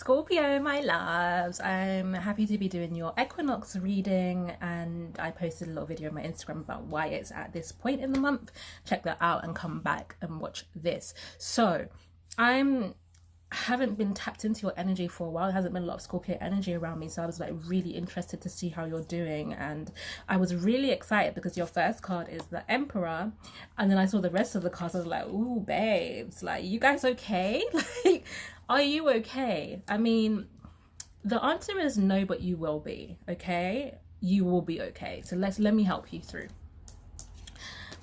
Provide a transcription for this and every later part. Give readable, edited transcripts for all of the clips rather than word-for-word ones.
Scorpio, my loves, I'm happy to be doing your Equinox reading, and I posted a little video on my Instagram about why it's at this point in the month. Check that out and come back and watch this. So I'm haven't been tapped into your energy for a while. There hasn't been a lot of Scorpio energy around me, so I was like really interested to see how you're doing, and I was really excited because your first card is the Emperor, and then I saw the rest of the cards. I was like, ooh, babes, like, you guys okay? Like, are you okay? I mean, the answer is no, but you will be okay. You will be okay. So let me help you through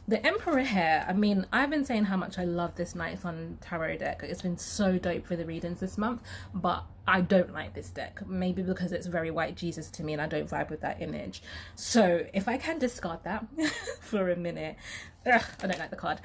the Emperor here. I mean, I've been saying how much I love this Night Sun Tarot deck. It's been so dope for the readings this month, but I don't like this deck. Maybe because it's very white Jesus to me and I don't vibe with that image. So if I can discard that for a minute, I don't like the card.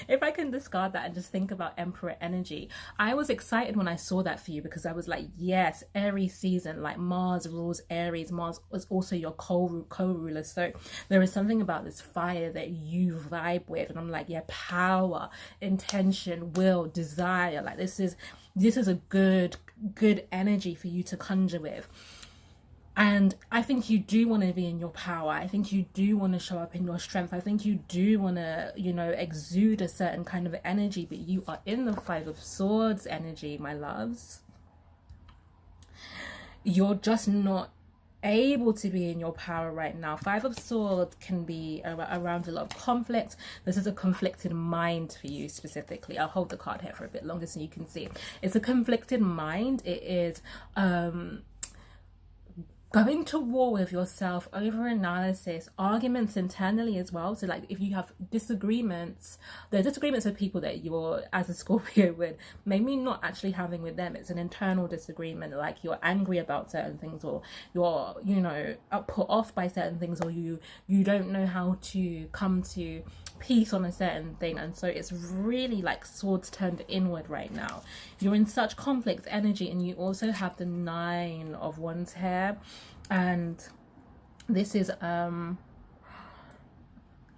If I can discard that and just think about Emperor energy, I was excited when I saw that for you because I was like, yes, Aries season, like Mars rules Aries. Mars was also your co-ruler. So there is something about this fire that you vibe with, and I'm like, yeah, power, intention, will, desire. Like this is a good energy for you to conjure with. And I think you do want to be in your power. I think you do want to show up in your strength. I think you do want to, exude a certain kind of energy, but you are in the Five of Swords energy, my loves. You're just not able to be in your power right now. Five of Swords can be around a lot of conflict. This is a conflicted mind for you specifically. I'll hold the card here for a bit longer so you can see. It's a conflicted mind. It is going to war with yourself, over analysis, arguments internally as well. So like if you have disagreements, there are disagreements with people that you're, as a Scorpio, would maybe not actually having with them. It's an internal disagreement, like you're angry about certain things, or you're put off by certain things, or you don't know how to come to peace on a certain thing. And so it's really like swords turned inward right now. You're in such conflict energy, and you also have the Nine of Wands here, and this is a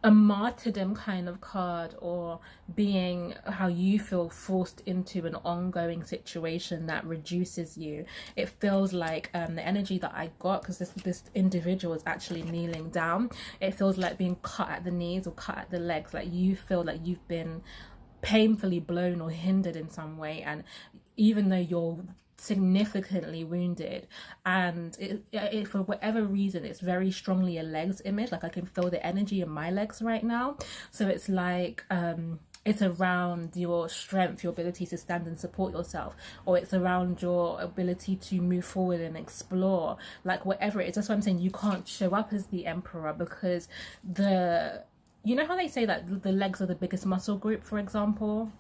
martyrdom kind of card, or being how you feel forced into an ongoing situation that reduces you. It feels like the energy that I got, because this individual is actually kneeling down, it feels like being cut at the knees or cut at the legs. Like you feel like you've been painfully blown or hindered in some way, and even though you're significantly wounded, and it for whatever reason, it's very strongly a legs image. Like I can feel the energy in my legs right now. So it's like it's around your strength, your ability to stand and support yourself, or it's around your ability to move forward and explore, like whatever it is. That's why I'm saying you can't show up as the Emperor, because you know how they say that the legs are the biggest muscle group, for example,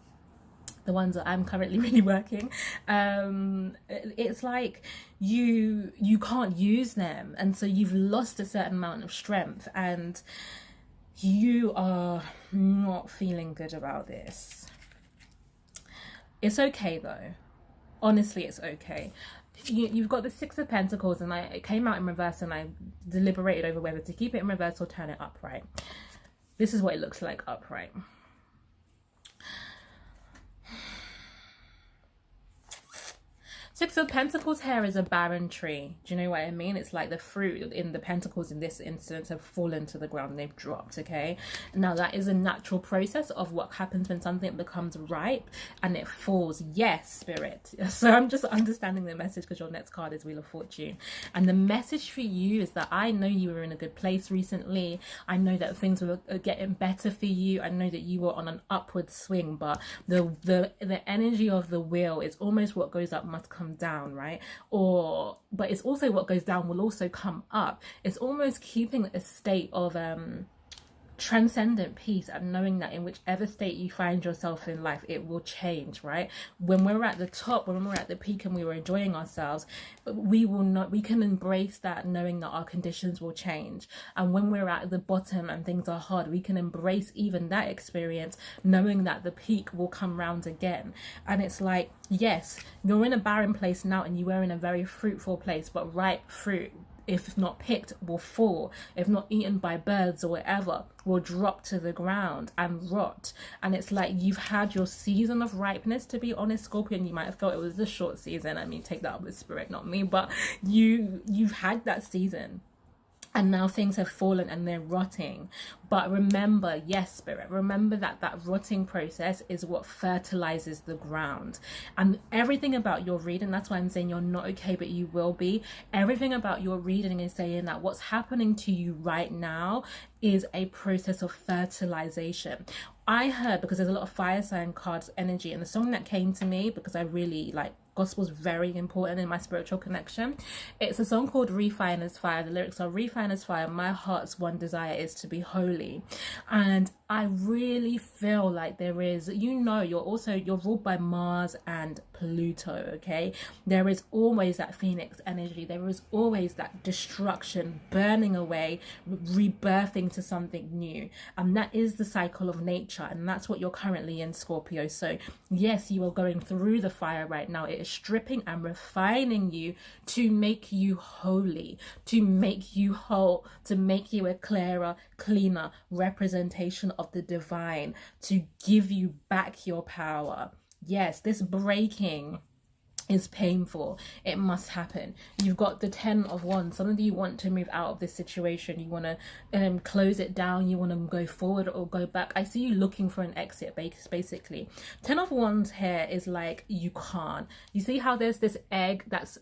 the ones that I'm currently really working, it's like you can't use them, and so you've lost a certain amount of strength, and you are not feeling good about this. It's okay though, honestly, it's okay. You've got the Six of Pentacles, and it came out in reverse, and I deliberated over whether to keep it in reverse or turn it upright. This is what it looks like upright. Six of Pentacles here is a barren tree. Do you know what I mean? It's like the fruit in the pentacles in this instance have fallen to the ground. They've dropped, okay? Now that is a natural process of what happens when something becomes ripe and it falls. Yes, Spirit. So I'm just understanding the message, because your next card is Wheel of Fortune. And the message for you is that I know you were in a good place recently. I know that things were getting better for you. I know that you were on an upward swing, but the energy of the wheel is almost what goes up must come down, right? But it's also what goes down will also come up. It's almost keeping a state of transcendent peace, and knowing that in whichever state you find yourself in life, it will change, right? When we're at the top, when we're at the peak and we were enjoying ourselves, we can embrace that, knowing that our conditions will change. And when we're at the bottom and things are hard, we can embrace even that experience, knowing that the peak will come round again. And it's like, yes, you're in a barren place now, and you were in a very fruitful place, but ripe fruit if not picked, will fall. If not eaten by birds or whatever, will drop to the ground and rot. And it's like you've had your season of ripeness, to be honest, Scorpio, and you might have felt it was a short season. I mean, take that up with spirit, not me, but you've had that season. And now things have fallen and they're rotting. But remember, yes, spirit, remember that that rotting process is what fertilizes the ground. And everything about your reading, that's why I'm saying you're not okay, but you will be. Everything about your reading is saying that what's happening to you right now is a process of fertilization. I heard, because there's a lot of fire sign cards energy, and the song that came to me, because I really like gospel's very important in my spiritual connection, it's a song called Refiner's Fire. The lyrics are, Refiner's Fire, my heart's one desire is to be holy. And I really feel like there is, you're ruled by Mars and Pluto, okay? There is always that phoenix energy. There is always that destruction, burning away, rebirthing to something new. And that is the cycle of nature. And that's what you're currently in, Scorpio. So yes, you are going through the fire right now. It is stripping and refining you to make you holy, to make you whole, to make you a clearer, cleaner representation of the divine, to give you back your power. Yes, this breaking is painful. It must happen. You've got the 10 of Wands. Some of you want to move out of this situation. You want to close it down. You want to go forward or go back. I see you looking for an exit, basically. 10 of Wands here is like, you can't. You see how there's this egg that's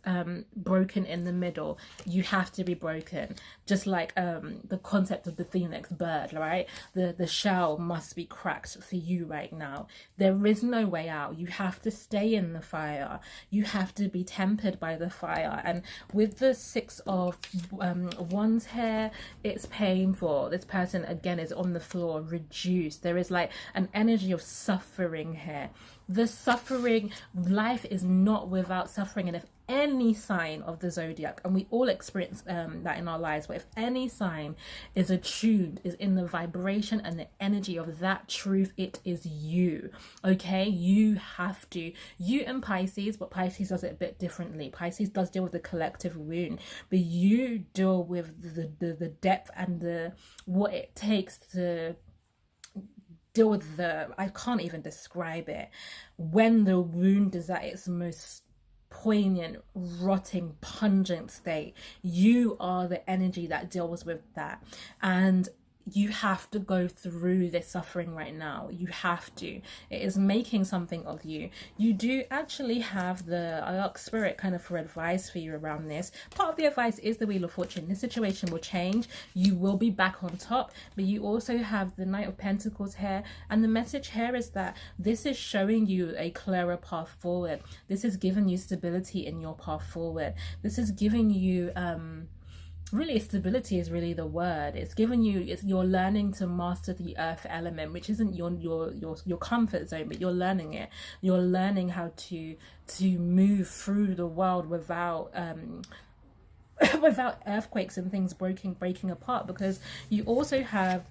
broken in the middle? You have to be broken. Just like the concept of the phoenix bird, right? The shell must be cracked for you right now. There is no way out. You have to stay in the fire. You have to be tempered by the fire. And with the 6 of Wands here, it's painful. This person again is on the floor, reduced. There is like an energy of suffering here. The suffering, life is not without suffering. And if any sign of the zodiac, and we all experience that in our lives, but if any sign is attuned, is in the vibration and the energy of that truth, it is you. Okay, you have to. You and Pisces, but Pisces does it a bit differently. Pisces does deal with the collective wound, but you deal with the depth and the what it takes to deal with I can't even describe it, when the wound is at its most poignant, rotting, pungent state. You are the energy that deals with that. And you have to go through this suffering right now. You have to. It is making something of you. You do actually have I ask spirit kind of for advice for you around this. Part of the advice is the Wheel of Fortune. This situation will change. You will be back on top, but you also have the Knight of Pentacles here. And the message here is that this is showing you a clearer path forward. This is giving you stability in your path forward. This is giving you, really, stability is really the word. It's giving you, you're learning to master the earth element, which isn't your comfort zone, but you're learning it. You're learning how to move through the world without without earthquakes and things breaking apart, because you also have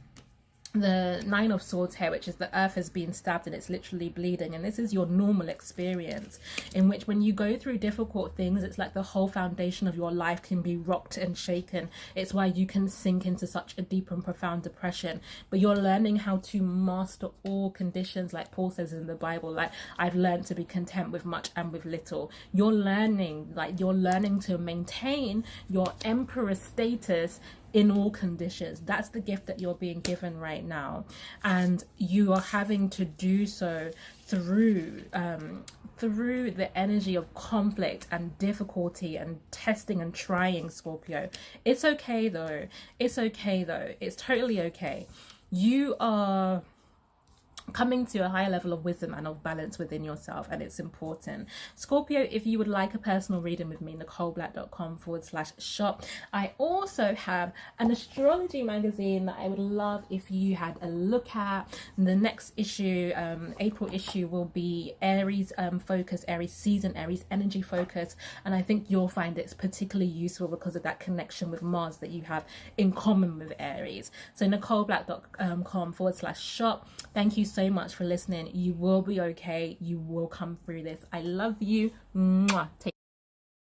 the 9 of Swords here, which is the earth has been stabbed and it's literally bleeding. And this is your normal experience, in which when you go through difficult things, it's like the whole foundation of your life can be rocked and shaken. It's why you can sink into such a deep and profound depression. But you're learning how to master all conditions, like Paul says in the Bible, like, I've learned to be content with much and with little. You're learning to maintain your emperor status in all conditions. That's the gift that you're being given right now, and you are having to do so through the energy of conflict and difficulty and testing and trying, Scorpio. It's okay though. It's totally okay. You are coming to a higher level of wisdom and of balance within yourself, and it's important. Scorpio, if you would like a personal reading with me, NicoleBlack.com/shop. I also have an astrology magazine that I would love if you had a look at. The next issue, April issue, will be Aries focus, Aries season, Aries energy focus, and I think you'll find it's particularly useful because of that connection with Mars that you have in common with Aries. So NicoleBlack.com/shop. Thank you so much for listening. You will be okay. You will come through this. I love you. Mwah. Take